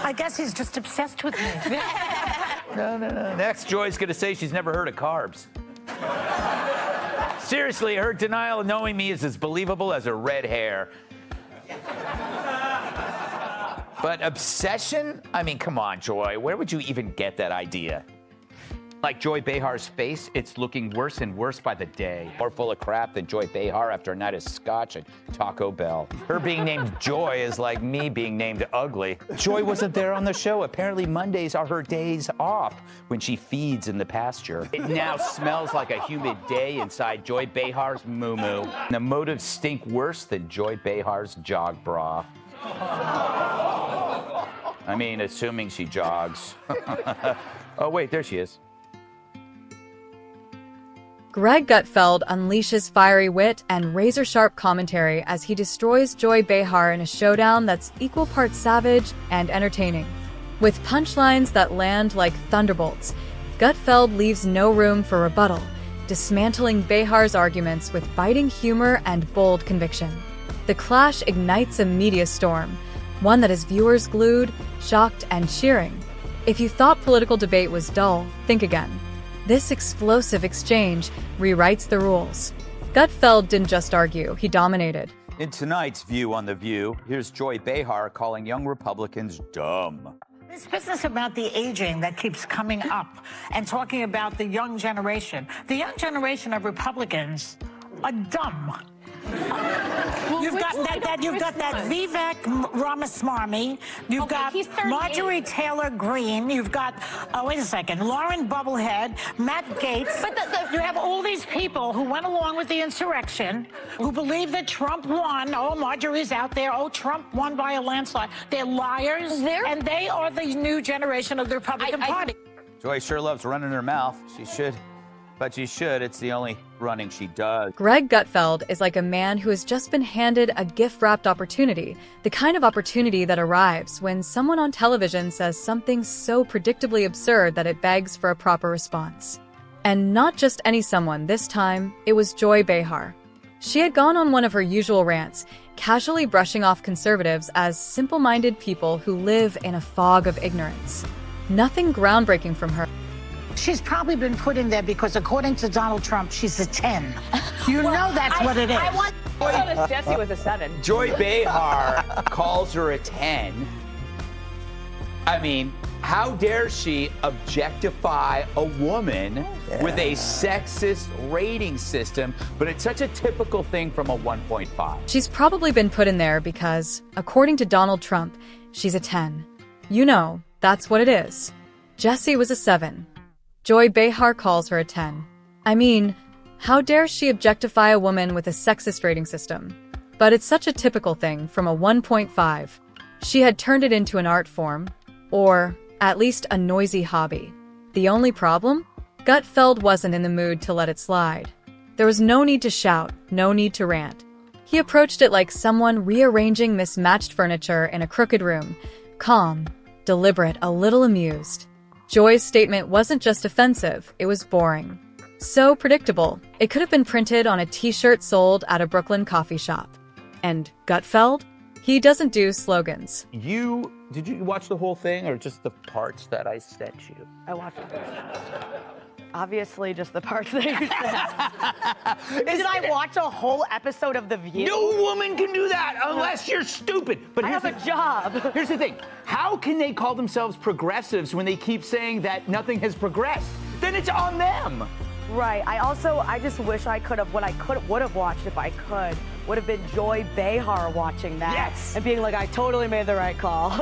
I guess he's just obsessed with me. No. Next, Joy's gonna say she's never heard of carbs. Seriously, her denial of knowing me is as believable as her red hair. But obsession? I mean, come on, Joy. Where would you even get that idea? Like Joy Behar's face, it's looking worse and worse by the day. More full of crap than Joy Behar after a night of scotch at Taco Bell. Her being named Joy is like me being named ugly. Joy wasn't there on the show. Apparently Mondays are her days off when she feeds in the pasture. It now smells like a humid day inside Joy Behar's moo-moo. The motives stink worse than Joy Behar's jog bra. I mean, assuming she jogs. Oh, wait, there she is. Greg Gutfeld unleashes fiery wit and razor-sharp commentary as he destroys Joy Behar in a showdown that's equal parts savage and entertaining. With punchlines that land like thunderbolts, Gutfeld leaves no room for rebuttal, dismantling Behar's arguments with biting humor and bold conviction. The clash ignites a media storm, one that has viewers glued, shocked, and cheering. If you thought political debate was dull, think again. This explosive exchange rewrites the rules. Gutfeld didn't just argue, he dominated. In tonight's View on The View, here's Joy Behar calling young Republicans dumb. This business about the aging that keeps coming up and talking about the young generation. The young generation of Republicans are dumb. You've got that Vivek Ramaswamy. You've got Marjorie Taylor Greene. You've got, wait a second, Lauren Bubblehead, Matt Gaetz. But you have all these people who went along with the insurrection, who believe that Trump won. Oh, Marjorie's out there. Oh, Trump won by a landslide. They're liars, and they are the new generation of the Republican Party. Joy sure loves running her mouth. She should. But she should. It's the only running she does. Greg Gutfeld is like a man who has just been handed a gift-wrapped opportunity, the kind of opportunity that arrives when someone on television says something so predictably absurd that it begs for a proper response. And not just any someone, this time, it was Joy Behar. She had gone on one of her usual rants, casually brushing off conservatives as simple-minded people who live in a fog of ignorance. Nothing groundbreaking from her. She's probably been put in there because, according to Donald Trump, she's a 10. You know that's what it is. I thought Jesse was a 7. Joy Behar calls her a 10. I mean, how dare she objectify a woman with a sexist rating system, but it's such a typical thing from a 1.5. She's probably been put in there because, according to Donald Trump, she's a 10. You know, that's what it is. Jesse was a 7. Joy Behar calls her a 10. I mean, how dare she objectify a woman with a sexist rating system? But it's such a typical thing from a 1.5. She had turned it into an art form, or at least a noisy hobby. The only problem? Gutfeld wasn't in the mood to let it slide. There was no need to shout, no need to rant. He approached it like someone rearranging mismatched furniture in a crooked room, calm, deliberate, a little amused. Joy's statement wasn't just offensive, it was boring. So predictable, it could have been printed on a t-shirt sold at a Brooklyn coffee shop. And Gutfeld? He doesn't do slogans. Did you watch the whole thing or just the parts that I sent you? I watched it. Obviously, just the parts that you said. Did I watch a whole episode of The View? No woman can do that unless you're stupid. But I have a job. Here's the thing. How can they call themselves progressives when they keep saying that nothing has progressed? Then it's on them. Right. I just wish I could have, what I would have watched if I could, would have been Joy Behar watching that. Yes. And being like, I totally made the right call.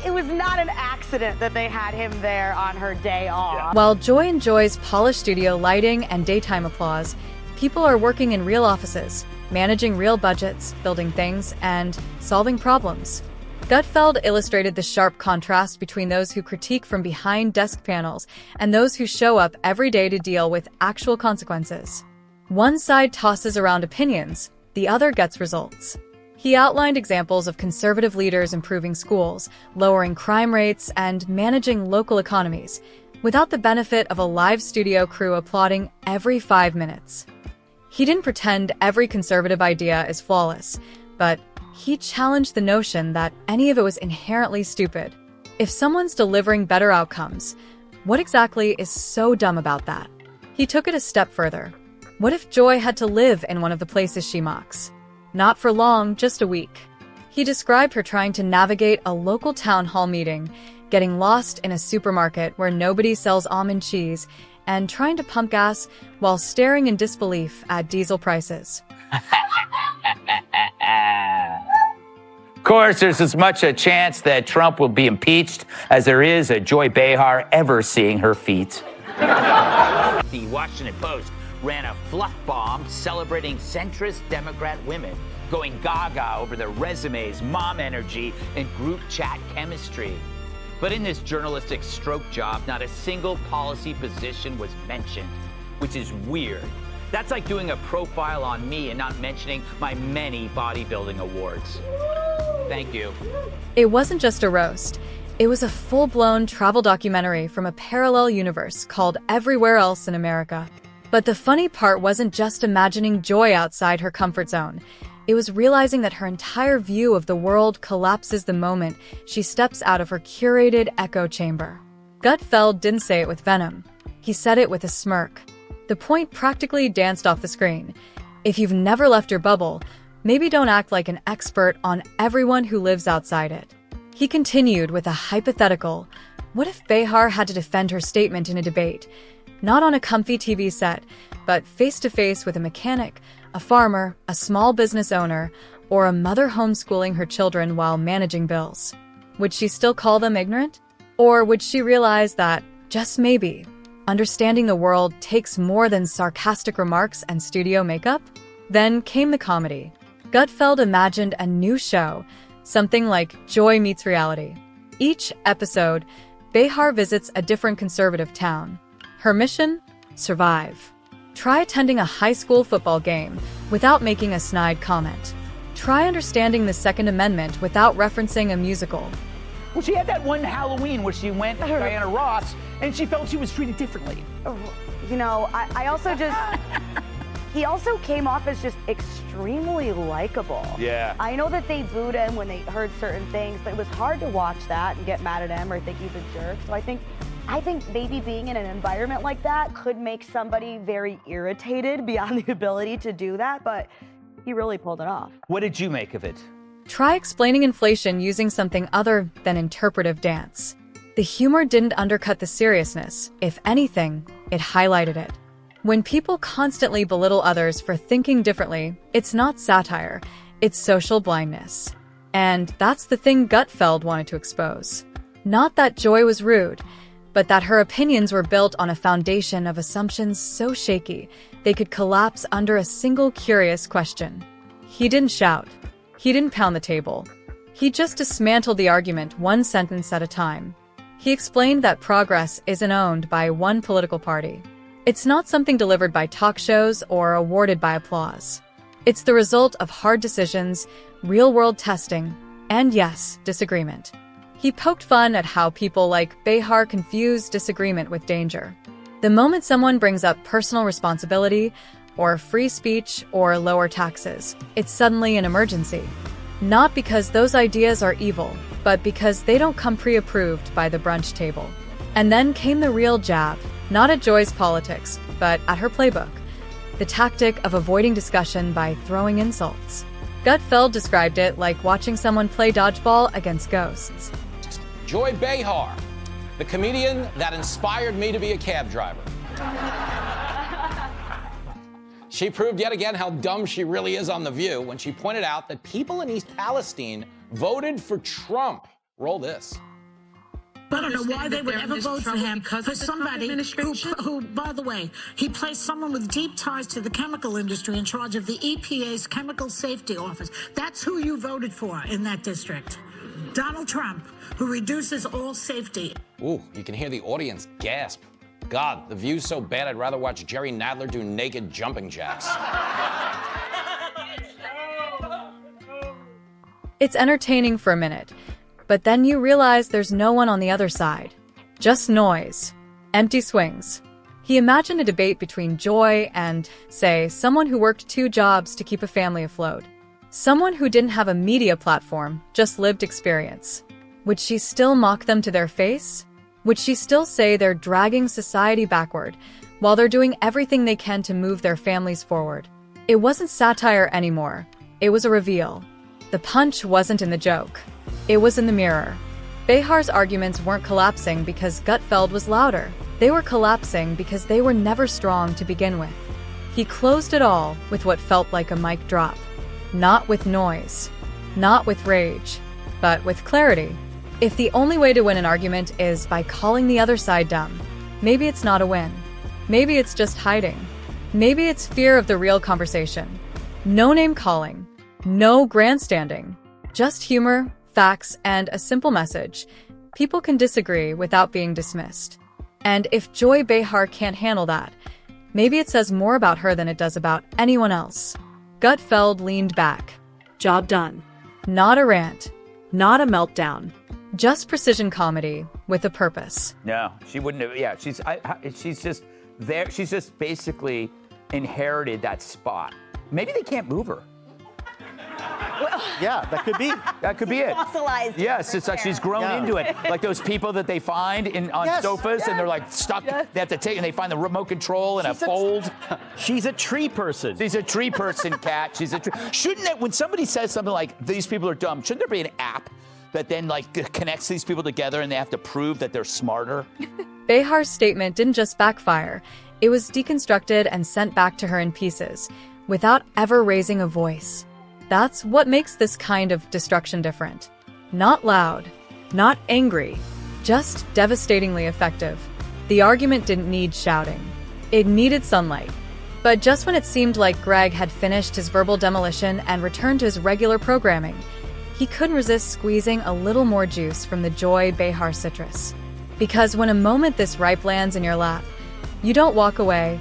It was not an accident that they had him there on her day off. Yeah. While Joy enjoys polished studio lighting and daytime applause, people are working in real offices, managing real budgets, building things, and solving problems. Gutfeld illustrated the sharp contrast between those who critique from behind desk panels and those who show up every day to deal with actual consequences. One side tosses around opinions, the other gets results. He outlined examples of conservative leaders improving schools, lowering crime rates, and managing local economies, without the benefit of a live studio crew applauding every 5 minutes. He didn't pretend every conservative idea is flawless, but He challenged the notion that any of it was inherently stupid. If someone's delivering better outcomes, what exactly is so dumb about that? He took it a step further. What if Joy had to live in one of the places she mocks? Not for long, just a week. He described her trying to navigate a local town hall meeting, getting lost in a supermarket where nobody sells almond cheese, and trying to pump gas while staring in disbelief at diesel prices. Of course, there's as much a chance that Trump will be impeached as there is a Joy Behar ever seeing her feet. The Washington Post ran a fluff bomb celebrating centrist Democrat women, going gaga over their resumes, mom energy, and group chat chemistry. But in this journalistic stroke job, not a single policy position was mentioned, which is weird. That's like doing a profile on me and not mentioning my many bodybuilding awards. Thank you. It wasn't just a roast. It was a full-blown travel documentary from a parallel universe called Everywhere Else in America. But the funny part wasn't just imagining Joy outside her comfort zone. It was realizing that her entire view of the world collapses the moment she steps out of her curated echo chamber. Gutfeld didn't say it with venom. He said it with a smirk. The point practically danced off the screen. If you've never left your bubble, maybe don't act like an expert on everyone who lives outside it. He continued with a hypothetical. What if Behar had to defend her statement in a debate? Not on a comfy TV set, but face-to-face with a mechanic, a farmer, a small business owner, or a mother homeschooling her children while managing bills. Would she still call them ignorant? Or would she realize that, just maybe, understanding the world takes more than sarcastic remarks and studio makeup? Then came the comedy. Gutfeld imagined a new show, something like Joy Meets Reality. Each episode, Behar visits a different conservative town. Her mission? Survive. Try attending a high school football game without making a snide comment. Try understanding the Second Amendment without referencing a musical. Well, she had that one Halloween where she went to Diana Ross and she felt she was treated differently. You know, I also just... He also came off as just extremely likable. Yeah. I know that they booed him when they heard certain things, but it was hard to watch that and get mad at him or think he's a jerk. So I think maybe being in an environment like that could make somebody very irritated beyond the ability to do that, but he really pulled it off. What did you make of it? Try explaining inflation using something other than interpretive dance. The humor didn't undercut the seriousness. If anything, it highlighted it. When people constantly belittle others for thinking differently, it's not satire, it's social blindness. And that's the thing Gutfeld wanted to expose. Not that Joy was rude, but that her opinions were built on a foundation of assumptions so shaky they could collapse under a single curious question. He didn't shout. He didn't pound the table. He just dismantled the argument one sentence at a time. He explained that progress isn't owned by one political party. It's not something delivered by talk shows or awarded by applause. It's the result of hard decisions, real-world testing, and yes, disagreement. He poked fun at how people like Behar confuse disagreement with danger. The moment someone brings up personal responsibility, or free speech, or lower taxes, it's suddenly an emergency. Not because those ideas are evil, but because they don't come pre-approved by the brunch table. And then came the real jab. Not at Joy's politics, but at her playbook. The tactic of avoiding discussion by throwing insults. Gutfeld described it like watching someone play dodgeball against ghosts. Joy Behar, the comedian that inspired me to be a cab driver. She proved yet again how dumb she really is on The View when she pointed out that people in East Palestine voted for Trump. Roll this. I don't know why they would ever vote for him, for somebody who, by the way, he placed someone with deep ties to the chemical industry in charge of the EPA's Chemical Safety Office. That's who you voted for in that district. Donald Trump, who reduces all safety. Ooh, you can hear the audience gasp. God, The View's so bad I'd rather watch Jerry Nadler do naked jumping jacks. It's entertaining for a minute. But then you realize there's no one on the other side. Just noise. Empty swings. He imagined a debate between Joy and, say, someone who worked 2 jobs to keep a family afloat. Someone who didn't have a media platform, just lived experience. Would she still mock them to their face? Would she still say they're dragging society backward while they're doing everything they can to move their families forward? It wasn't satire anymore. It was a reveal. The punch wasn't in the joke. It was in the mirror. Behar's arguments weren't collapsing because Gutfeld was louder. They were collapsing because they were never strong to begin with. He closed it all with what felt like a mic drop. Not with noise. Not with rage. But with clarity. If the only way to win an argument is by calling the other side dumb, maybe it's not a win. Maybe it's just hiding. Maybe it's fear of the real conversation. No name calling. No grandstanding. Just humor, facts, and a simple message. People can disagree without being dismissed. And if Joy Behar can't handle that, maybe it says more about her than it does about anyone else. Gutfeld leaned back. Job done. Not a rant. Not a meltdown. Just precision comedy with a purpose. No, she wouldn't have. Yeah, she's just there. She's just basically inherited that spot. Maybe they can't move her. Yeah, that could be. That could be it. Fossilized. Yes, it's like she's grown into it. Like those people that they find on sofas and they're like stuck. They have to take and they find the remote control in a fold. She's a tree person. She's a tree person, Kat. She's a tree. Shouldn't it, when somebody says something like these people are dumb, shouldn't there be an app that then like connects these people together and they have to prove that they're smarter? Behar's statement didn't just backfire. It was deconstructed and sent back to her in pieces, without ever raising a voice. That's what makes this kind of destruction different. Not loud, not angry, just devastatingly effective. The argument didn't need shouting. It needed sunlight. But just when it seemed like Greg had finished his verbal demolition and returned to his regular programming, he couldn't resist squeezing a little more juice from the Joy Behar citrus. Because when a moment this ripe lands in your lap, you don't walk away,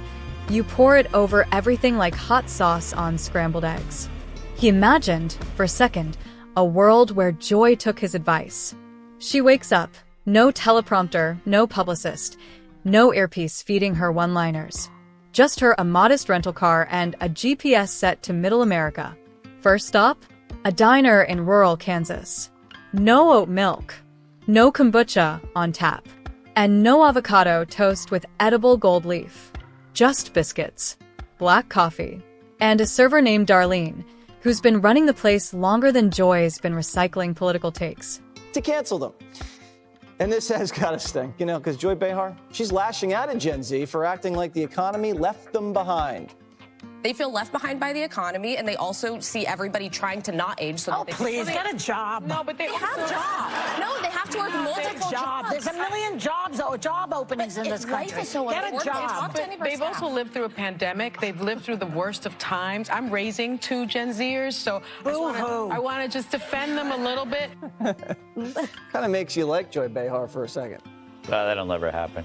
you pour it over everything like hot sauce on scrambled eggs. He imagined, for a second, a world where Joy took his advice. She wakes up, no teleprompter, no publicist, no earpiece feeding her one-liners. Just her a modest rental car and a GPS set to Middle America. First stop? A diner in rural Kansas. No oat milk, no kombucha on tap, and no avocado toast with edible gold leaf. Just biscuits, black coffee, and a server named Darlene, who's been running the place longer than Joy's been recycling political takes. To cancel them. And this has got to stink, you know, because Joy Behar, she's lashing out at Gen Z for acting like the economy left them behind. They feel left behind by the economy, and they also see everybody trying to not age. So that they Please, get a job. No, but they have jobs. No, they have to work multiple jobs. There's a million job openings in this country. Is so get a job. They've also lived through a pandemic. They've lived through the worst of times. I'm raising 2 Gen Zers, so I want to just defend them a little bit. Kind of makes you like Joy Behar for a second. That'll never happen.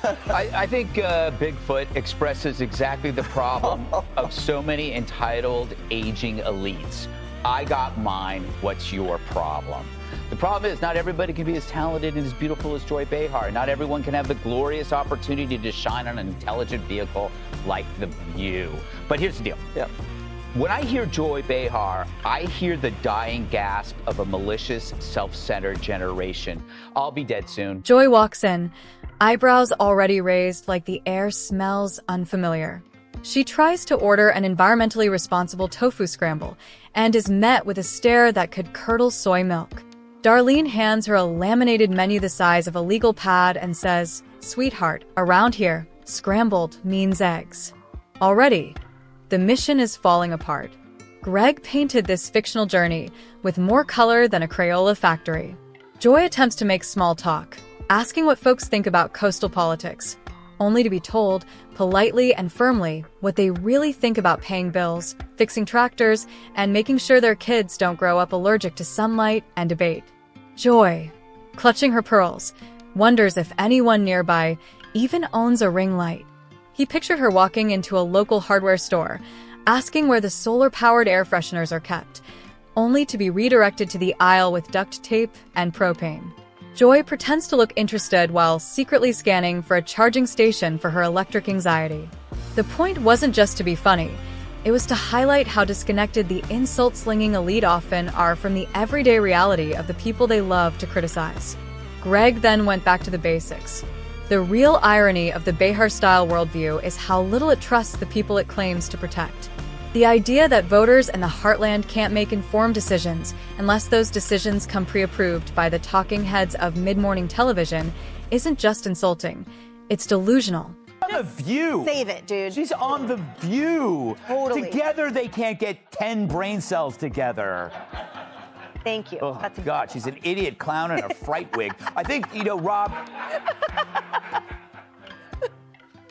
I think Bigfoot expresses exactly the problem of so many entitled, aging elites. I got mine, what's your problem? The problem is not everybody can be as talented and as beautiful as Joy Behar. Not everyone can have the glorious opportunity to shine on an intelligent vehicle like the View. But here's the deal. Yeah. When I hear Joy Behar, I hear the dying gasp of a malicious, self-centered generation. I'll be dead soon. Joy walks in, eyebrows already raised like the air smells unfamiliar. She tries to order an environmentally responsible tofu scramble and is met with a stare that could curdle soy milk. Darlene hands her a laminated menu the size of a legal pad and says, "Sweetheart, around here, scrambled means eggs." Already, the mission is falling apart. Greg painted this fictional journey with more color than a Crayola factory. Joy attempts to make small talk, asking what folks think about coastal politics, only to be told, politely and firmly, what they really think about paying bills, fixing tractors, and making sure their kids don't grow up allergic to sunlight and debate. Joy, clutching her pearls, wonders if anyone nearby even owns a ring light. He pictured her walking into a local hardware store, asking where the solar-powered air fresheners are kept, only to be redirected to the aisle with duct tape and propane. Joy pretends to look interested while secretly scanning for a charging station for her electric anxiety. The point wasn't just to be funny, It was to highlight how disconnected the insult-slinging elite often are from the everyday reality of the people they love to criticize. Greg then went back to the basics. The real irony of the Behar-style worldview is how little it trusts the people it claims to protect. The idea that voters in the heartland can't make informed decisions unless those decisions come pre-approved by the talking heads of mid-morning television isn't just insulting, it's delusional. On The View. Save it, dude. She's on The View. Totally. Together they can't get 10 brain cells together. Thank you. Oh, God, she's an idiot clown in a fright wig. I think, Rob.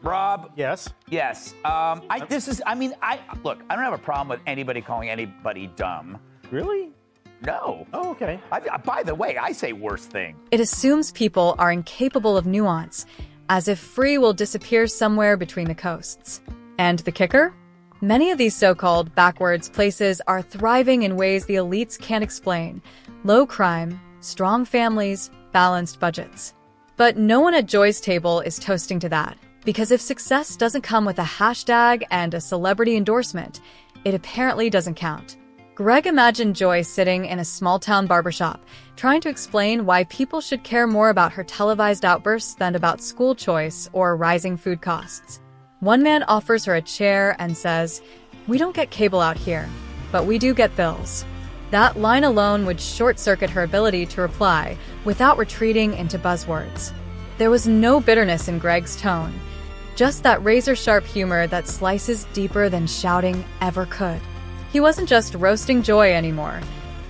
Rob. Yes. Yes. Look, I don't have a problem with anybody calling anybody dumb. Really? No. Oh, okay. By the way, I say worse thing. It assumes people are incapable of nuance, as if free will disappear somewhere between the coasts. And the kicker? Many of these so-called backwards places are thriving in ways the elites can't explain. Low crime, strong families, balanced budgets. But no one at Joy's table is toasting to that, because if success doesn't come with a hashtag and a celebrity endorsement, it apparently doesn't count. Greg imagined Joy sitting in a small-town barbershop, trying to explain why people should care more about her televised outbursts than about school choice or rising food costs. One man offers her a chair and says, "We don't get cable out here, but we do get bills." That line alone would short-circuit her ability to reply without retreating into buzzwords. There was no bitterness in Greg's tone, just that razor-sharp humor that slices deeper than shouting ever could. He wasn't just roasting Joy anymore.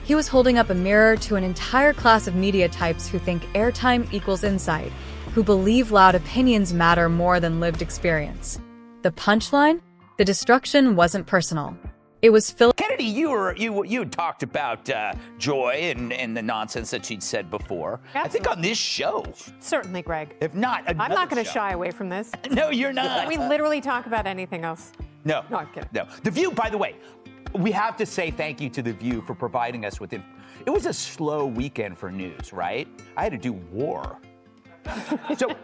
He was holding up a mirror to an entire class of media types who think airtime equals insight, who believe loud opinions matter more than lived experience. The punchline? The destruction wasn't personal. It was Kennedy, you talked about Joy and the nonsense that she'd said before. Absolutely. I think on this show. Certainly, Greg. If not, I'm not going to shy away from this. No, you're not. We literally talk about anything else. No. No, I'm kidding. No. The View, by the way, we have to say thank you to The View for providing us with it. It was a slow weekend for news, right? I had to do war. So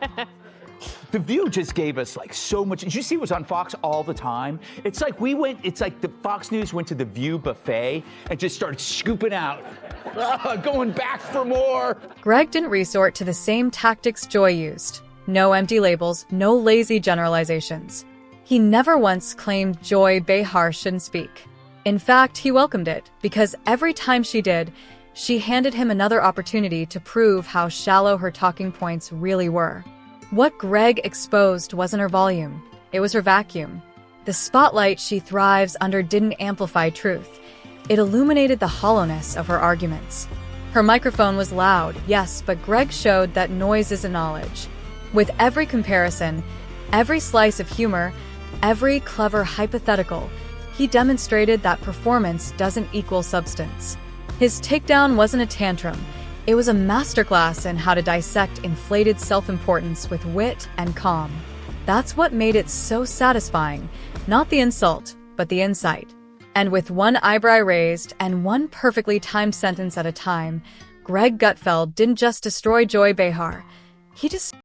The View just gave us so much. Did you see it was on Fox all the time? It's like the Fox News went to the View buffet and just started scooping out, going back for more. Greg didn't resort to the same tactics Joy used. No empty labels, no lazy generalizations. He never once claimed Joy Behar shouldn't speak. In fact, he welcomed it, because every time she did, she handed him another opportunity to prove how shallow her talking points really were. What Greg exposed wasn't her volume, it was her vacuum. The spotlight she thrives under didn't amplify truth. It illuminated the hollowness of her arguments. Her microphone was loud, yes, but Greg showed that noise isn't knowledge. With every comparison, every slice of humor, every clever hypothetical, he demonstrated that performance doesn't equal substance. His takedown wasn't a tantrum. It was a masterclass in how to dissect inflated self-importance with wit and calm. That's what made it so satisfying, not the insult, but the insight. And with one eyebrow raised and one perfectly timed sentence at a time, Greg Gutfeld didn't just destroy Joy Behar. He just